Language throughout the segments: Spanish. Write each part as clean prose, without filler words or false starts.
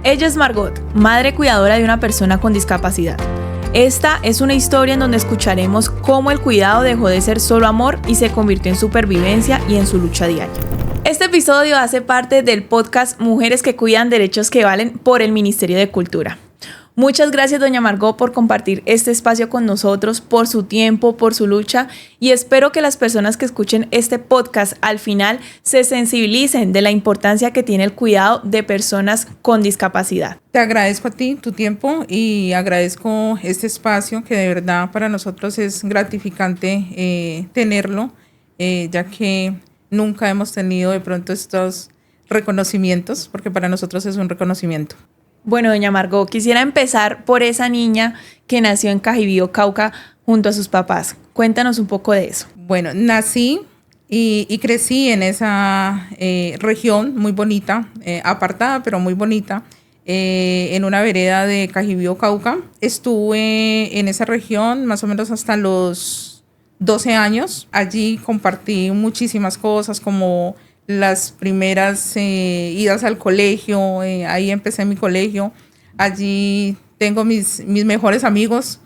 Ella es Margot, madre cuidadora de una persona con discapacidad. Esta es una historia en donde escucharemos cómo el cuidado dejó de ser solo amor y se convirtió en supervivencia y en su lucha diaria. Este episodio hace parte del podcast Mujeres que Cuidan Derechos que Valen por el Ministerio de Cultura. Muchas gracias, doña Margot, por compartir este espacio con nosotros, por su tiempo, por su lucha, y espero que las personas que escuchen este podcast al final se sensibilicen de la importancia que tiene el cuidado de personas con discapacidad. Te agradezco a ti tu tiempo y agradezco este espacio que de verdad para nosotros es gratificante tenerlo, ya que nunca hemos tenido de pronto estos reconocimientos, porque para nosotros es un reconocimiento. Bueno, doña Margot, quisiera empezar por esa niña que nació en Cajibío, Cauca, junto a sus papás. Cuéntanos un poco de eso. Bueno, nací y crecí en esa región muy bonita, apartada pero muy bonita, en una vereda de Cajibío, Cauca. Estuve en esa región más o menos hasta los 12 años. Allí compartí muchísimas cosas como las primeras idas al colegio, ahí empecé mi colegio, allí tengo mis mejores amigos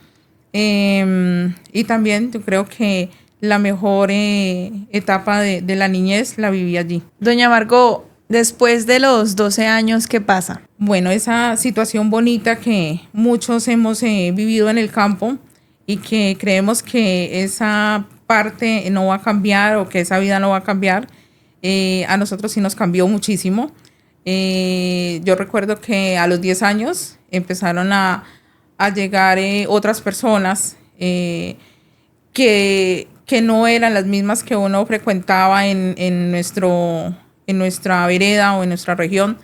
y también yo creo que la mejor etapa de la niñez la viví allí. Doña Margot, después de los 12 años, ¿qué pasa? Bueno, esa situación bonita que muchos hemos vivido en el campo y que creemos que esa parte no va a cambiar o que esa vida no va a cambiar. A nosotros sí nos cambió muchísimo. Yo recuerdo que a los 10 años empezaron a llegar otras personas que no eran las mismas que uno frecuentaba en nuestra vereda o en nuestra región.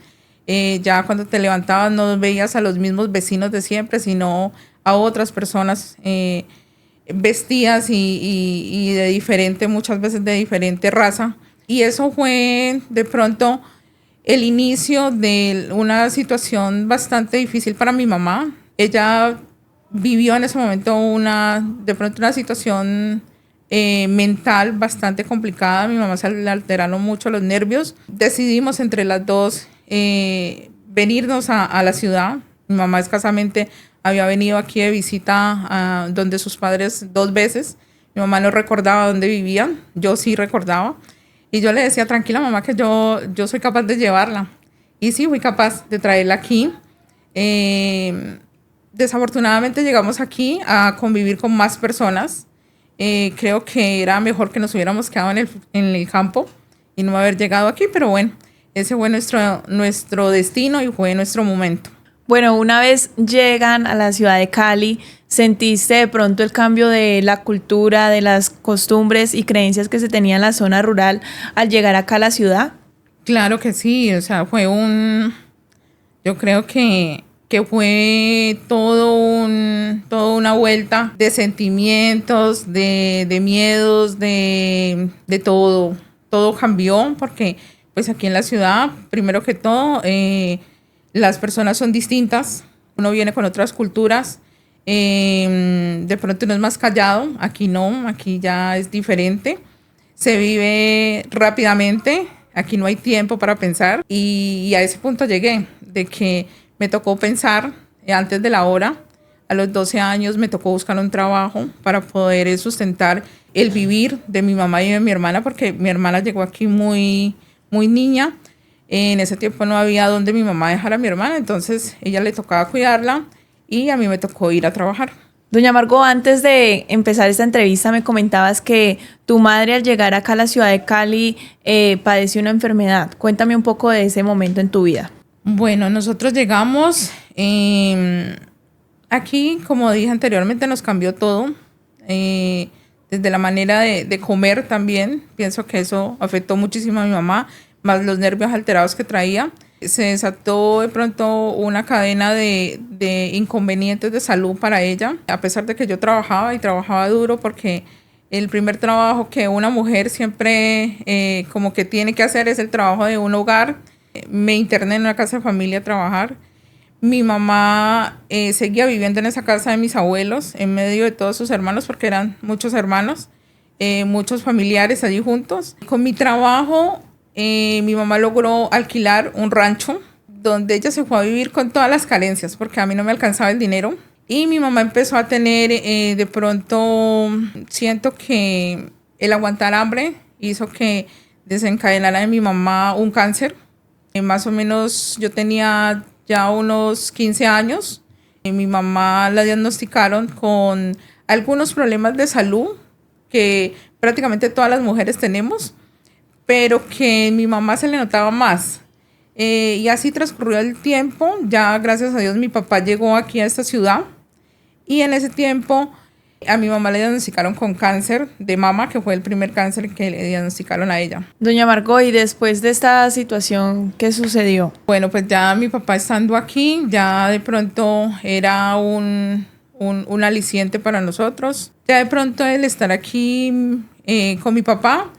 Ya cuando te levantabas no veías a los mismos vecinos de siempre, sino a otras personas vestidas y de diferente, muchas veces de diferente raza. Y eso fue de pronto el inicio de una situación bastante difícil para mi mamá. Ella vivió en ese momento de pronto una situación mental bastante complicada. A mi mamá se le alteraron mucho los nervios. Decidimos entre las dos venirnos a la ciudad. Mi mamá escasamente había venido aquí de visita donde sus padres 2 veces. Mi mamá no recordaba dónde vivían, yo sí recordaba. Y yo le decía, tranquila mamá, que yo soy capaz de llevarla. Y sí, fui capaz de traerla aquí. Desafortunadamente llegamos aquí a convivir con más personas. Creo que era mejor que nos hubiéramos quedado en el campo y no haber llegado aquí, pero bueno, ese fue nuestro destino y fue nuestro momento. Bueno, una vez llegan a la ciudad de Cali, ¿sentiste de pronto el cambio de la cultura, de las costumbres y creencias que se tenía en la zona rural al llegar acá a la ciudad? Claro que sí, o sea, yo creo que fue toda una vuelta de sentimientos, de miedos, de todo. Todo cambió porque pues aquí en la ciudad, primero que todo, las personas son distintas, uno viene con otras culturas, de pronto uno es más callado, aquí no, aquí ya es diferente, se vive rápidamente, aquí no hay tiempo para pensar y a ese punto llegué, de que me tocó pensar antes de la hora. A los 12 años me tocó buscar un trabajo para poder sustentar el vivir de mi mamá y de mi hermana, porque mi hermana llegó aquí muy, muy niña. En ese tiempo no había donde mi mamá dejara a mi hermana, entonces ella le tocaba cuidarla y a mí me tocó ir a trabajar. Doña Margot, antes de empezar esta entrevista me comentabas que tu madre al llegar acá a la ciudad de Cali padeció una enfermedad. Cuéntame un poco de ese momento en tu vida. Bueno, nosotros llegamos, aquí, como dije anteriormente, nos cambió todo, desde la manera de comer también. Pienso que eso afectó muchísimo a mi mamá, más los nervios alterados que traía. Se desató de pronto una cadena de inconvenientes de salud para ella, a pesar de que yo trabajaba y trabajaba duro, porque el primer trabajo que una mujer siempre como que tiene que hacer es el trabajo de un hogar. Me interné en una casa de familia a trabajar. Mi mamá seguía viviendo en esa casa de mis abuelos, en medio de todos sus hermanos, porque eran muchos hermanos, muchos familiares allí juntos. Con mi trabajo, mi mamá logró alquilar un rancho donde ella se fue a vivir con todas las carencias, porque a mí no me alcanzaba el dinero. Y mi mamá empezó a tener, de pronto, siento que el aguantar hambre hizo que desencadenara en mi mamá un cáncer. Más o menos yo tenía ya unos 15 años. Mi mamá la diagnosticaron con algunos problemas de salud que prácticamente todas las mujeres tenemos, pero que mi mamá se le notaba más. Y así transcurrió el tiempo. Ya gracias a Dios mi papá llegó aquí a esta ciudad y en ese tiempo a mi mamá le diagnosticaron con cáncer de mama, que fue el primer cáncer que le diagnosticaron a ella. Doña Margot, y después de esta situación, ¿qué sucedió? Bueno, pues ya mi papá estando aquí, ya de pronto era un aliciente para nosotros. Ya de pronto el estar aquí con mi papá,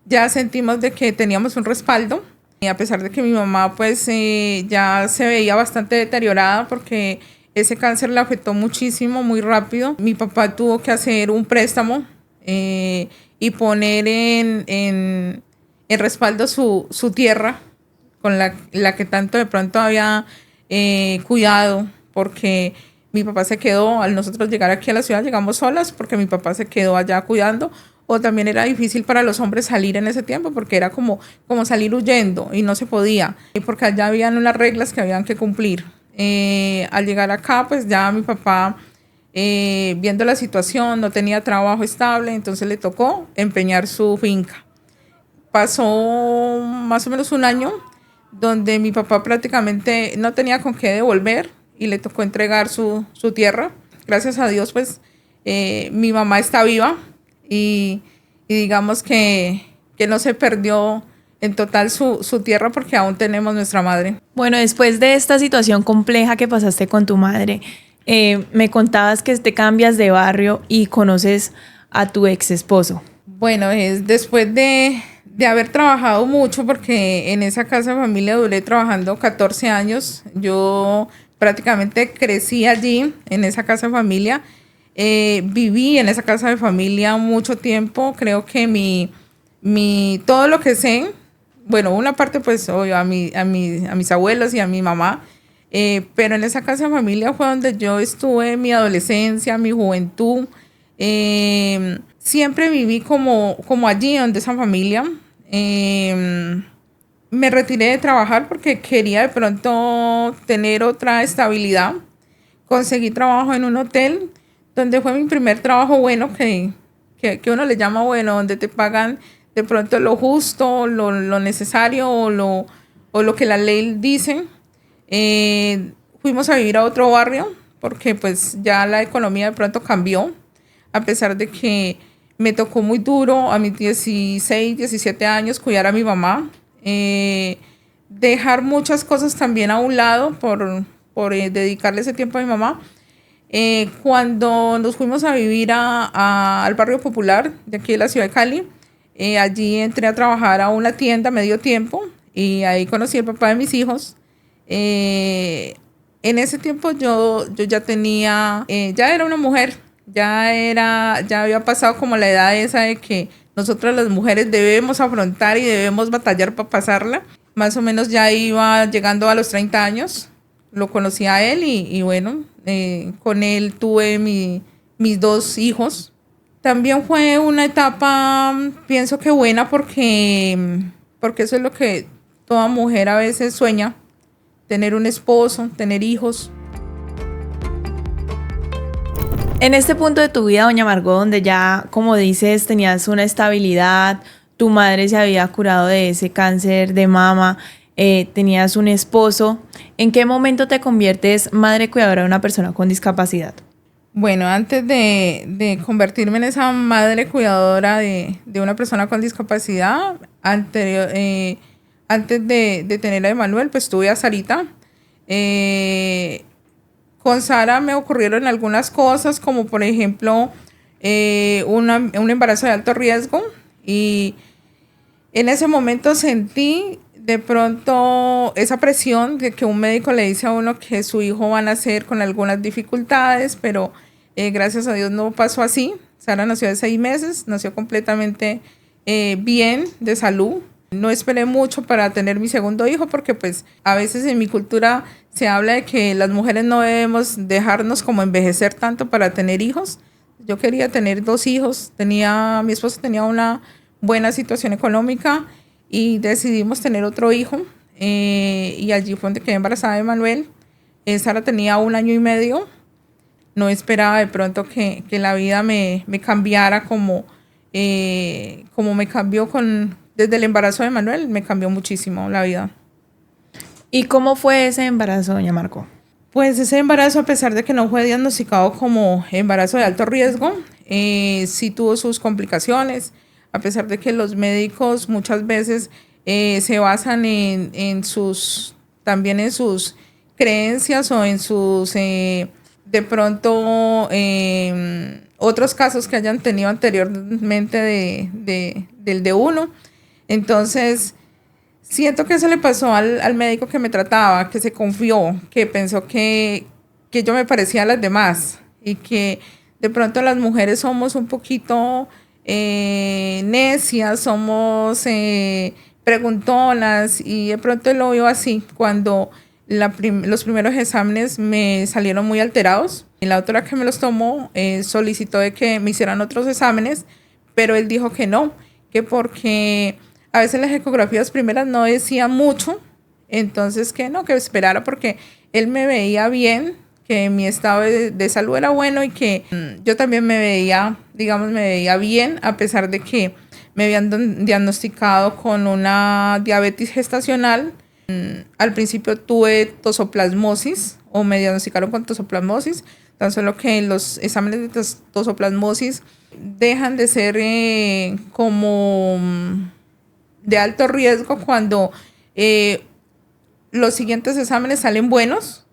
ya sentimos de que teníamos un respaldo. Y a pesar de que mi mamá pues ya se veía bastante deteriorada porque ese cáncer le afectó muchísimo, muy rápido. Mi papá tuvo que hacer un préstamo y poner en respaldo su tierra con la que tanto de pronto había cuidado, porque mi papá se quedó, al nosotros llegar aquí a la ciudad llegamos solas porque mi papá se quedó allá cuidando. O también era difícil para los hombres salir en ese tiempo porque era como salir huyendo y no se podía, porque allá habían unas reglas que habían que cumplir. Al llegar acá, pues ya mi papá, viendo la situación, no tenía trabajo estable, entonces le tocó empeñar su finca. Pasó más o menos un año donde mi papá prácticamente no tenía con qué devolver y le tocó entregar su tierra. Gracias a Dios, pues mi mamá está viva y digamos que no se perdió en total su tierra porque aún tenemos nuestra madre. Bueno, después de esta situación compleja que pasaste con tu madre, me contabas que te cambias de barrio y conoces a tu ex esposo. Bueno, es después de haber trabajado mucho, porque en esa casa de familia duré trabajando 14 años. Yo prácticamente crecí allí, en esa casa de familia. Viví en esa casa de familia mucho tiempo. Creo que todo lo que sé, bueno, una parte pues obvio, a mis abuelos y a mi mamá, pero en esa casa de familia fue donde yo estuve mi adolescencia, mi juventud. Siempre viví como allí, donde esa familia. Me retiré de trabajar porque quería de pronto tener otra estabilidad. Conseguí trabajo en un hotel, donde fue mi primer trabajo bueno, que uno le llama bueno, donde te pagan de pronto lo justo, lo necesario o lo que la ley dice. Fuimos a vivir a otro barrio porque pues ya la economía de pronto cambió, a pesar de que me tocó muy duro a mis 16, 17 años cuidar a mi mamá, dejar muchas cosas también a un lado por dedicarle ese tiempo a mi mamá. Cuando nos fuimos a vivir al barrio popular de aquí de la ciudad de Cali, allí entré a trabajar a una tienda medio tiempo y ahí conocí al papá de mis hijos. En ese tiempo yo ya tenía, ya era una mujer, ya había pasado como la edad esa de que nosotras las mujeres debemos afrontar y debemos batallar para pasarla. Más o menos ya iba llegando a los 30 años, lo conocí a él y bueno, con él tuve mis 2 hijos. También fue una etapa, pienso que buena, porque eso es lo que toda mujer a veces sueña, tener un esposo, tener hijos. En este punto de tu vida, doña Margot, donde ya, como dices, tenías una estabilidad, tu madre se había curado de ese cáncer de mama, tenías un esposo, ¿en qué momento te conviertes madre cuidadora de una persona con discapacidad? Bueno, antes de convertirme en esa madre cuidadora de una persona con discapacidad, antes de tener a Emanuel, pues tuve a Sarita. Con Sara me ocurrieron algunas cosas, como por ejemplo un embarazo de alto riesgo, y en ese momento sentí de pronto esa presión de que un médico le dice a uno que su hijo va a nacer con algunas dificultades, pero gracias a Dios no pasó así. Sara nació de 6 meses, nació completamente bien de salud. No esperé mucho para tener mi segundo hijo porque pues a veces en mi cultura se habla de que las mujeres no debemos dejarnos como envejecer tanto para tener hijos. Yo quería tener 2 hijos, mi esposo tenía una buena situación económica y decidimos tener otro hijo, y allí fue donde quedé embarazada de Manuel. Sara tenía 1 año y medio. No esperaba de pronto que la vida me cambiara como me cambió desde el embarazo de Manuel, me cambió muchísimo la vida. ¿Y cómo fue ese embarazo, doña Marco? Pues ese embarazo, a pesar de que no fue diagnosticado como embarazo de alto riesgo, sí tuvo sus complicaciones, a pesar de que los médicos muchas veces se basan también en sus creencias o en sus, de pronto, otros casos que hayan tenido anteriormente del de uno. Entonces, siento que eso le pasó al médico que me trataba, que se confió, que pensó que yo me parecía a las demás y que de pronto las mujeres somos un poquito necias, somos preguntonas, y de pronto él lo vio así cuando los primeros exámenes me salieron muy alterados. Y la doctora que me los tomó solicitó de que me hicieran otros exámenes, pero él dijo que no, que porque a veces las ecografías primeras no decían mucho, entonces que no, que esperara porque él me veía bien, que mi estado de salud era bueno y que yo también me veía bien, a pesar de que me habían diagnosticado con una diabetes gestacional. Al principio tuve tosoplasmosis, o me diagnosticaron con tosoplasmosis, tan solo que los exámenes de tosoplasmosis dejan de ser como de alto riesgo cuando los siguientes exámenes salen buenos,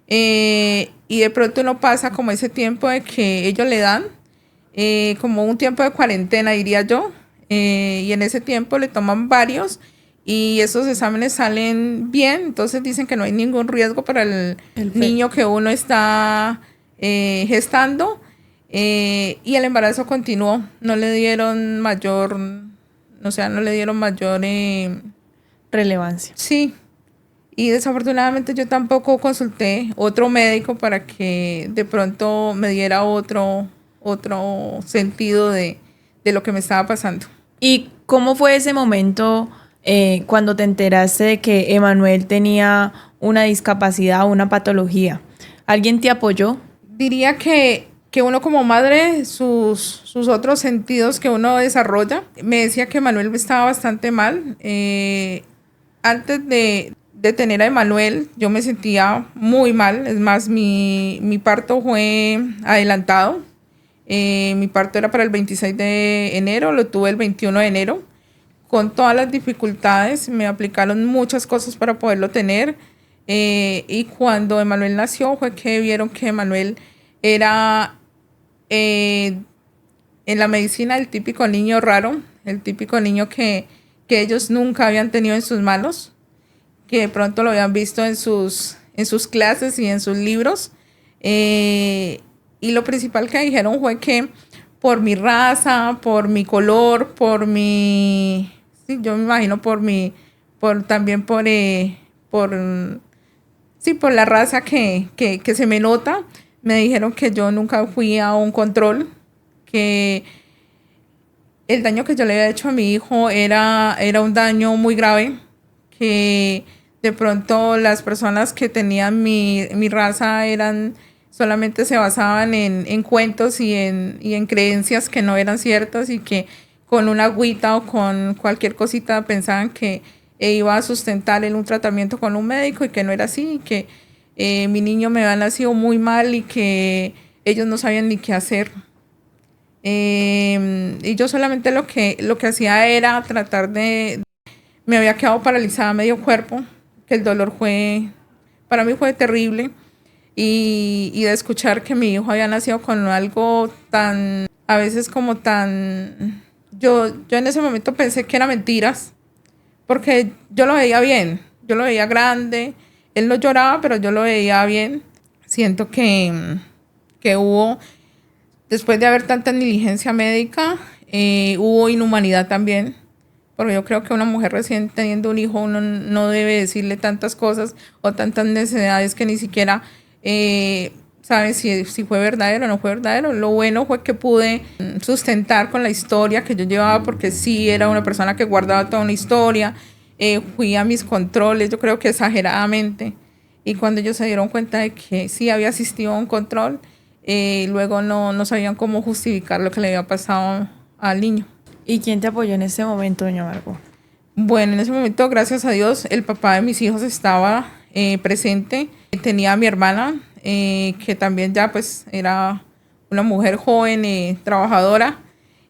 y de pronto uno pasa como ese tiempo de que ellos le dan, como un tiempo de cuarentena, diría yo, y en ese tiempo le toman varios y esos exámenes salen bien, entonces dicen que no hay ningún riesgo para el niño que uno está gestando, y el embarazo continuó, no le dieron mayor Relevancia. Sí, y desafortunadamente yo tampoco consulté otro médico para que de pronto me diera otro sentido de lo que me estaba pasando. ¿Y cómo fue ese momento cuando te enteraste de que Emanuel tenía una discapacidad o una patología? ¿Alguien te apoyó? Diría que uno como madre, sus otros sentidos que uno desarrolla, me decía que Emanuel estaba bastante mal. Antes de tener a Emanuel, yo me sentía muy mal. Es más, mi parto fue adelantado. Mi parto era para el 26 de enero, lo tuve el 21 de enero. Con todas las dificultades, me aplicaron muchas cosas para poderlo tener. Y cuando Emanuel nació fue que vieron que Emanuel era, en la medicina, el típico niño raro, el típico niño que ellos nunca habían tenido en sus manos, que de pronto lo habían visto en sus clases y en sus libros. Y lo principal que dijeron fue que por mi raza, por mi color, yo me imagino por la raza que se me nota, me dijeron que yo nunca fui a un control, que el daño que yo le había hecho a mi hijo era un daño muy grave, que de pronto las personas que tenían mi raza solamente se basaban en cuentos y en creencias que no eran ciertas, y que con una agüita o con cualquier cosita pensaban que iba a sustentar un tratamiento con un médico, y que no era así, y que mi niño me había nacido muy mal y que ellos no sabían ni qué hacer. Y yo solamente lo que hacía era tratar me había quedado paralizada medio cuerpo, que el dolor para mí fue terrible, y de escuchar que mi hijo había nacido con algo tan, a veces como tan, yo en ese momento pensé que eran mentiras, porque yo lo veía bien, yo lo veía grande, él no lloraba, pero yo lo veía bien. Siento que hubo, después de haber tanta negligencia médica, hubo inhumanidad también, porque yo creo que una mujer recién teniendo un hijo uno no debe decirle tantas cosas o tantas necesidades que ni siquiera sabe si fue verdadero o no fue verdadero. Lo bueno fue que pude sustentar con la historia que yo llevaba, porque sí era una persona que guardaba toda una historia. Fui a mis controles, yo creo que exageradamente, y cuando ellos se dieron cuenta de que sí había asistido a un control, luego no sabían cómo justificar lo que le había pasado al niño. ¿Y quién te apoyó en ese momento, doña Margot? Bueno, en ese momento, gracias a Dios, el papá de mis hijos estaba presente. Tenía a mi hermana, que también ya pues era una mujer joven, trabajadora.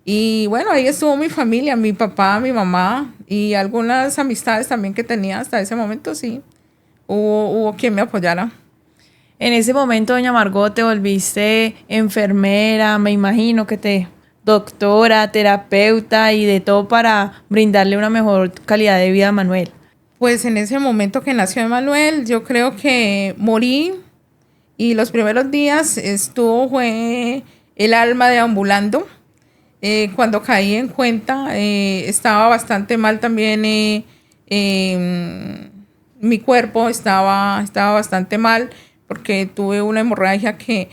Y bueno, ahí estuvo mi familia, mi papá, mi mamá y algunas amistades también que tenía hasta ese momento, sí. Hubo quien me apoyara. En ese momento, doña Margot, te volviste enfermera, me imagino que doctora, terapeuta y de todo para brindarle una mejor calidad de vida a Manuel. Pues en ese momento que nació Manuel, yo creo que morí, y los primeros días fue el alma deambulando. Cuando caí en cuenta, estaba bastante mal también. Mi cuerpo estaba bastante mal porque tuve una hemorragia que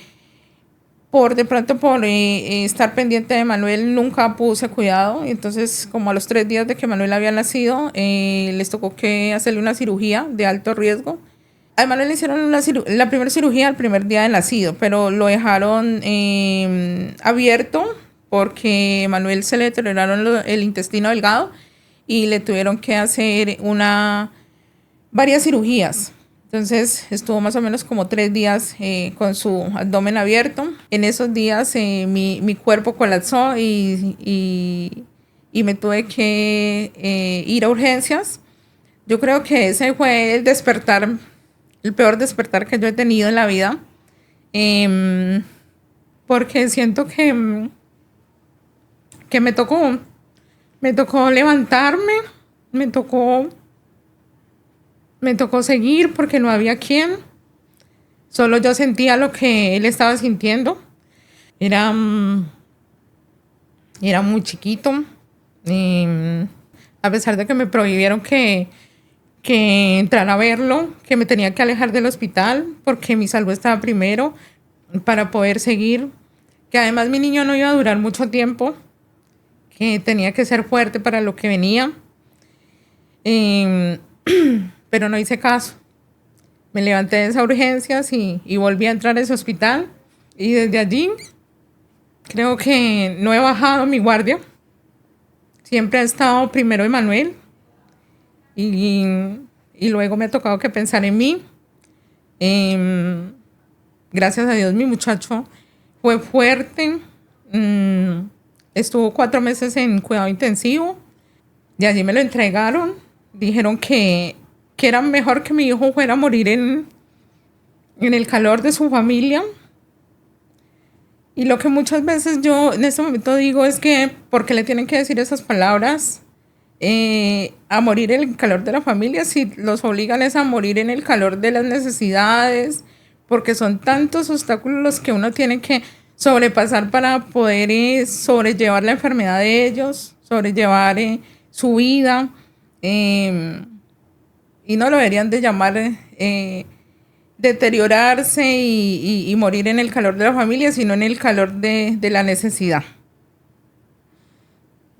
por estar pendiente de Manuel nunca puse cuidado. Entonces, como a los 3 días de que Manuel había nacido, les tocó que hacerle una cirugía de alto riesgo. A Manuel le hicieron la primera cirugía el primer día de nacido, pero lo dejaron abierto porque a Manuel se le deterioraron el intestino delgado y le tuvieron que hacer varias cirugías. Entonces estuvo más o menos como 3 días con su abdomen abierto. En esos días mi cuerpo colapsó y me tuve que ir a urgencias. Yo creo que ese fue el peor despertar que yo he tenido en la vida. Porque siento que me tocó levantarme, me tocó seguir porque no había quien. Solo yo sentía lo que él estaba sintiendo. Era muy chiquito. A pesar de que me prohibieron que entrara a verlo, que me tenía que alejar del hospital porque mi salud estaba primero para poder seguir. Que además mi niño no iba a durar mucho tiempo, que tenía que ser fuerte para lo que venía. Pero no hice caso. Me levanté de esas urgencias y volví a entrar a ese hospital. Y desde allí creo que no he bajado mi guardia. Siempre ha estado primero Emanuel. Y luego me ha tocado que pensar en mí. Gracias a Dios mi muchacho fue fuerte. Estuvo 4 meses en cuidado intensivo. Y allí me lo entregaron. Dijeron que era mejor que mi hijo fuera a morir en el calor de su familia. Y lo que muchas veces yo en este momento digo es que, ¿por qué le tienen que decir esas palabras? A morir en el calor de la familia, si los obligan es a morir en el calor de las necesidades, porque son tantos obstáculos los que uno tiene que sobrepasar para poder sobrellevar la enfermedad de ellos, sobrellevar su vida. Y no lo deberían de llamar deteriorarse y morir en el calor de la familia, sino en el calor de la necesidad.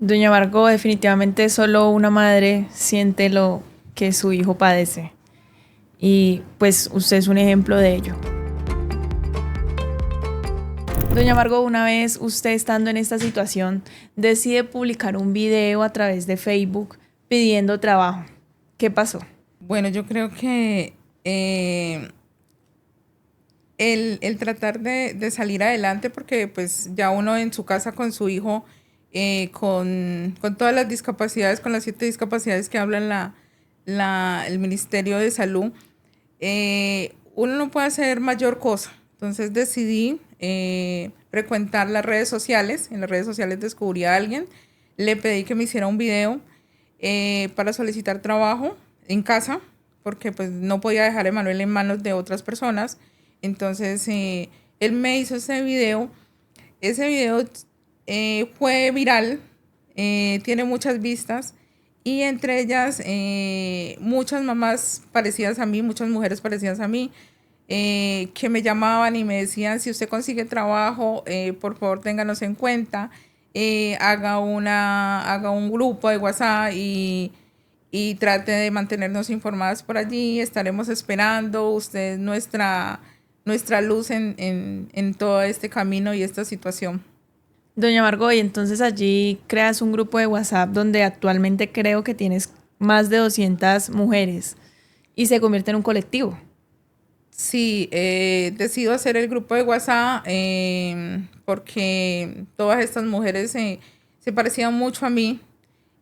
Doña Margot, definitivamente solo una madre siente lo que su hijo padece. Y pues usted es un ejemplo de ello. Doña Margot, una vez usted estando en esta situación, decide publicar un video a través de Facebook pidiendo trabajo. ¿Qué pasó? Bueno, yo creo que el tratar de salir adelante, porque pues ya uno en su casa con su hijo, con todas las discapacidades, con las 7 discapacidades que habla el Ministerio de Salud, uno no puede hacer mayor cosa. Entonces decidí frecuentar las redes sociales. En las redes sociales descubrí a alguien, le pedí que me hiciera un video para solicitar trabajo en casa, porque pues no podía dejar a Emanuel en manos de otras personas. Entonces él me hizo ese video. Ese video fue viral, tiene muchas vistas Y entre ellas, muchas mamás parecidas a mí, muchas mujeres parecidas a mí, que me llamaban y me decían, si usted consigue trabajo, por favor ténganos en cuenta, haga un grupo de WhatsApp y trate de mantenernos informadas por allí, estaremos esperando, usted es nuestra luz en todo este camino y esta situación. Doña Margot, y entonces allí creas un grupo de WhatsApp donde actualmente creo que tienes más de 200 mujeres y se convierte en un colectivo. Sí, decido hacer el grupo de WhatsApp porque todas estas mujeres se parecían mucho a mí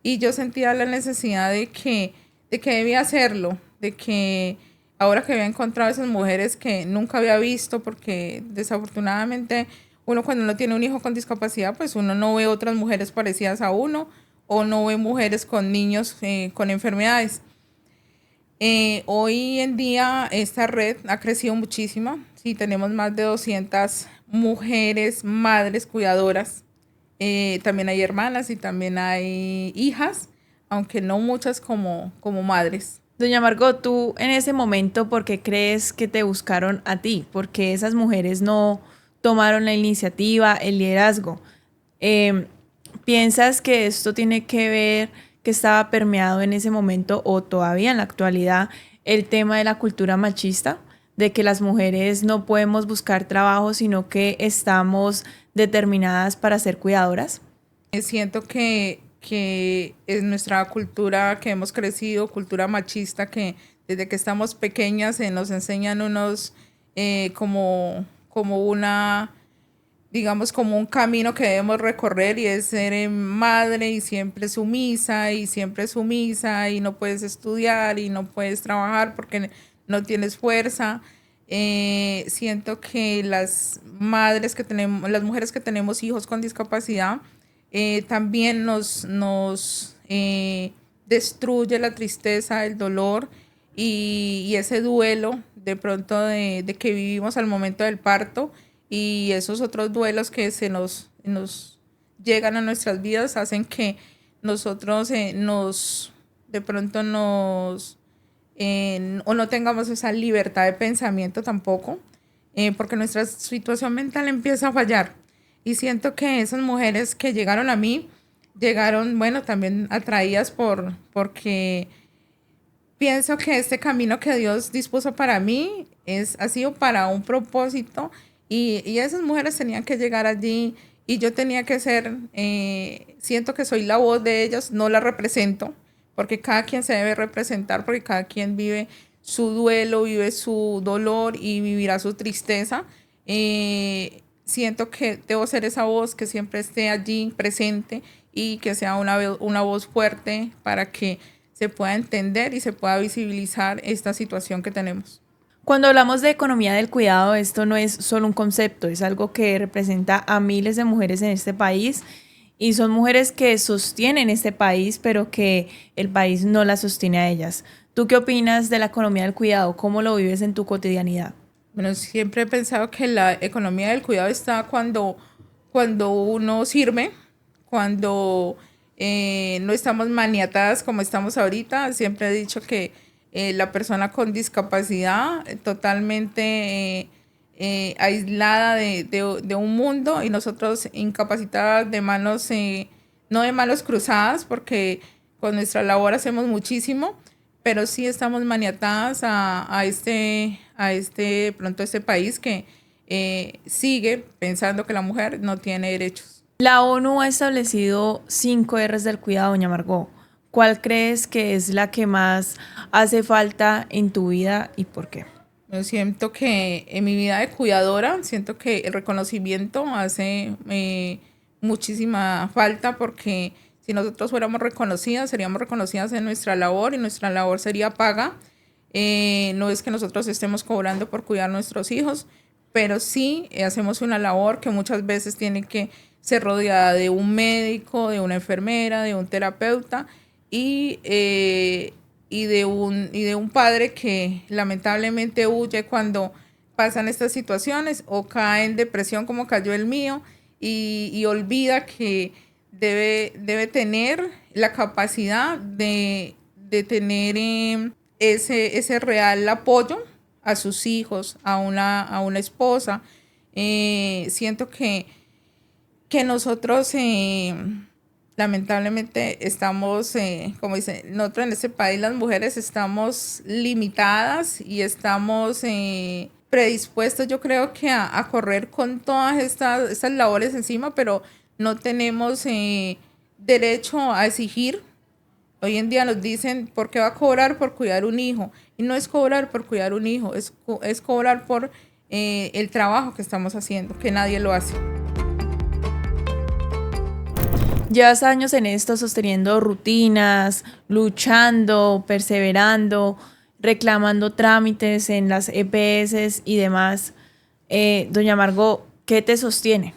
y yo sentía la necesidad de que debía hacerlo, de que ahora que había encontrado esas mujeres que nunca había visto, porque desafortunadamente uno cuando no tiene un hijo con discapacidad, pues uno no ve otras mujeres parecidas a uno o no ve mujeres con niños con enfermedades. Hoy en día esta red ha crecido muchísimo. Sí, tenemos más de 200 mujeres, madres, cuidadoras. También hay hermanas y también hay hijas, aunque no muchas como madres. Doña Margot, tú en ese momento, ¿por qué crees que te buscaron a ti? Porque esas mujeres no tomaron la iniciativa, el liderazgo. Eh, ¿Piensas que esto tiene que ver, que estaba permeado en ese momento o todavía en la actualidad, el tema de la cultura machista? De que las mujeres no podemos buscar trabajo, sino que estamos determinadas para ser cuidadoras. Siento que es nuestra cultura que hemos crecido, cultura machista, que desde que estamos pequeñas se nos enseñan unos como una, digamos, como un camino que debemos recorrer y es ser madre y siempre sumisa y no puedes estudiar y no puedes trabajar porque no tienes fuerza. Siento que las madres que tenemos, las mujeres que tenemos hijos con discapacidad, también nos destruye la tristeza, el dolor y ese duelo de pronto de que vivimos al momento del parto y esos otros duelos que nos llegan a nuestras vidas hacen que nosotros de pronto o no tengamos esa libertad de pensamiento tampoco, porque nuestra situación mental empieza a fallar. Y siento que esas mujeres que llegaron a mí, llegaron, bueno, también atraídas porque pienso que este camino que Dios dispuso para mí ha sido para un propósito y esas mujeres tenían que llegar allí y yo tenía que ser, siento que soy la voz de ellas, no la represento, porque cada quien se debe representar, porque cada quien vive su duelo, vive su dolor y vivirá su tristeza. Siento que debo ser esa voz que siempre esté allí presente y que sea una voz fuerte para que se pueda entender y se pueda visibilizar esta situación que tenemos. Cuando hablamos de economía del cuidado, esto no es solo un concepto, es algo que representa a miles de mujeres en este país y son mujeres que sostienen este país, pero que el país no las sostiene a ellas. ¿Tú qué opinas de la economía del cuidado? ¿Cómo lo vives en tu cotidianidad? Bueno, siempre he pensado que la economía del cuidado está cuando uno sirve, cuando no estamos maniatadas como estamos ahorita. Siempre he dicho que la persona con discapacidad totalmente aislada de un mundo y nosotros incapacitadas de manos, no de manos cruzadas, porque con nuestra labor hacemos muchísimo, pero sí estamos maniatadas de pronto, a este país que sigue pensando que la mujer no tiene derechos. La ONU ha establecido 5 R's del cuidado, doña Margot. ¿Cuál crees que es la que más hace falta en tu vida y por qué? Yo siento que en mi vida de cuidadora, siento que el reconocimiento hace muchísima falta porque si nosotros fuéramos reconocidas, seríamos reconocidas en nuestra labor y nuestra labor sería paga. No es que nosotros estemos cobrando por cuidar a nuestros hijos, pero sí hacemos una labor que muchas veces tiene que ser rodeada de un médico, de una enfermera, de un terapeuta y de un padre que lamentablemente huye cuando pasan estas situaciones o cae en depresión como cayó el mío y olvida que debe tener la capacidad de tener ese real apoyo a sus hijos, a una esposa. Siento que nosotros lamentablemente estamos, como dice, nosotros en este país las mujeres estamos limitadas y estamos predispuestos, yo creo que a correr con todas estas labores encima, pero no tenemos derecho a exigir. Hoy en día nos dicen, ¿por qué va a cobrar por cuidar un hijo? Y no es cobrar por cuidar un hijo, es cobrar por el trabajo que estamos haciendo, que nadie lo hace. Llevas años en esto, sosteniendo rutinas, luchando, perseverando, reclamando trámites en las EPS y demás. Doña Margot, ¿qué te sostiene?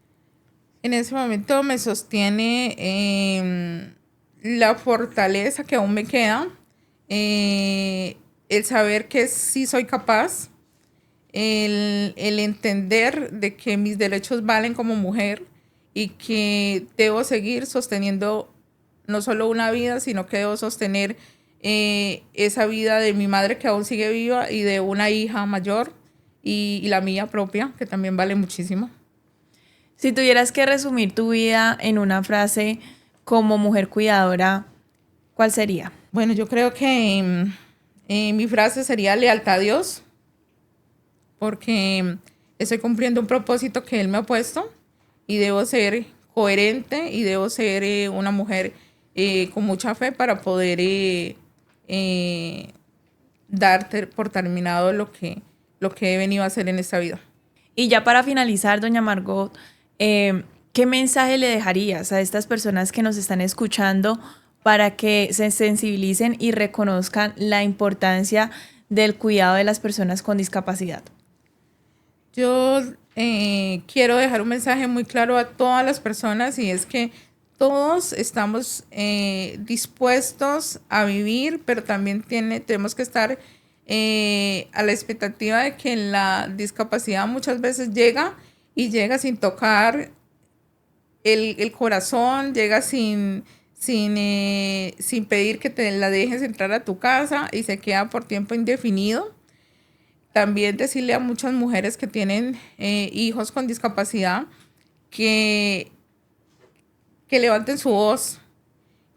En ese momento me sostiene la fortaleza que aún me queda, el saber que sí soy capaz, el entender de que mis derechos valen como mujer y que debo seguir sosteniendo no solo una vida, sino que debo sostener esa vida de mi madre que aún sigue viva y de una hija mayor y la mía propia, que también vale muchísimo. Si tuvieras que resumir tu vida en una frase como mujer cuidadora, ¿cuál sería? Bueno, yo creo que mi frase sería lealtad a Dios, porque estoy cumpliendo un propósito que Él me ha puesto y debo ser coherente y debo ser una mujer con mucha fe para poder dar por terminado lo que he venido a hacer en esta vida. Y ya para finalizar, doña Margot, ¿qué mensaje le dejarías a estas personas que nos están escuchando para que se sensibilicen y reconozcan la importancia del cuidado de las personas con discapacidad? Yo quiero dejar un mensaje muy claro a todas las personas y es que todos estamos dispuestos a vivir, pero también tenemos que estar a la expectativa de que la discapacidad muchas veces llega sin tocar el corazón, llega sin pedir que te la dejes entrar a tu casa y se queda por tiempo indefinido. También decirle a muchas mujeres que tienen hijos con discapacidad que levanten su voz,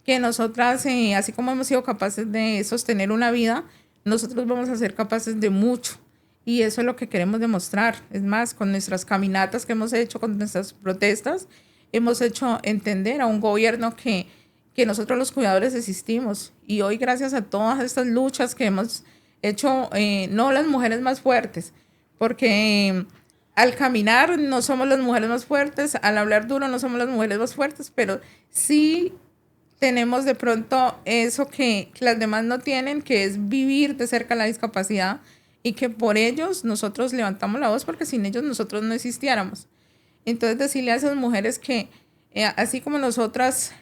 que nosotras, así como hemos sido capaces de sostener una vida, nosotros vamos a ser capaces de mucho. Y eso es lo que queremos demostrar. Es más, con nuestras caminatas que hemos hecho, con nuestras protestas, hemos hecho entender a un gobierno que nosotros los cuidadores existimos. Y hoy, gracias a todas estas luchas que hemos hecho, no las mujeres más fuertes, porque al caminar no somos las mujeres más fuertes, al hablar duro no somos las mujeres más fuertes, pero sí tenemos de pronto eso que las demás no tienen, que es vivir de cerca la discapacidad y que por ellos nosotros levantamos la voz porque sin ellos nosotros no existiéramos. Entonces decirle a esas mujeres que así como nosotras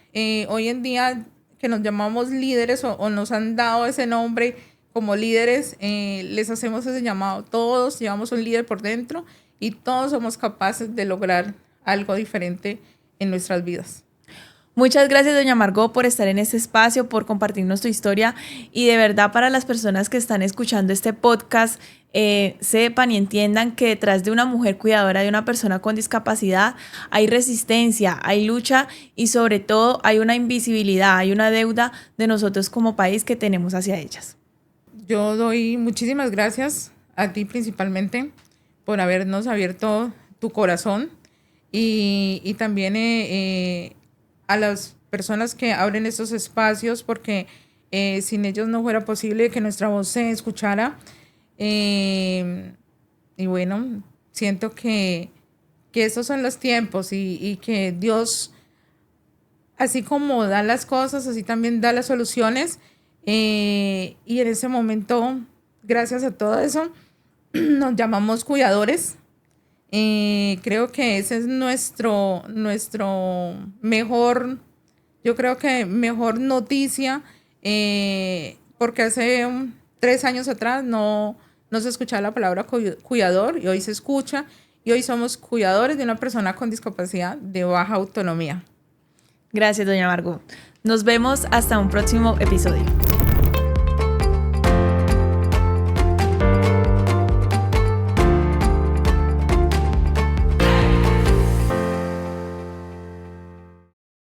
hoy en día que nos llamamos líderes o nos han dado ese nombre como líderes, les hacemos ese llamado. Todos llevamos un líder por dentro y todos somos capaces de lograr algo diferente en nuestras vidas. Muchas gracias, doña Margot, por estar en este espacio, por compartirnos tu historia y de verdad para las personas que están escuchando este podcast, sepan y entiendan que detrás de una mujer cuidadora, de una persona con discapacidad, hay resistencia, hay lucha y sobre todo hay una invisibilidad, hay una deuda de nosotros como país que tenemos hacia ellas. Yo doy muchísimas gracias a ti principalmente por habernos abierto tu corazón y también a las personas que abren estos espacios porque sin ellos no fuera posible que nuestra voz se escuchara. Y bueno, siento que estos son los tiempos y que Dios, así como da las cosas, así también da las soluciones. Y en ese momento, gracias a todo eso, nos llamamos cuidadores. Creo que ese es nuestro mejor, yo creo que mejor noticia, porque hace 3 años atrás no se escuchaba la palabra cuidador y hoy se escucha y hoy somos cuidadores de una persona con discapacidad de baja autonomía. Gracias, doña Margot. Nos vemos hasta un próximo episodio.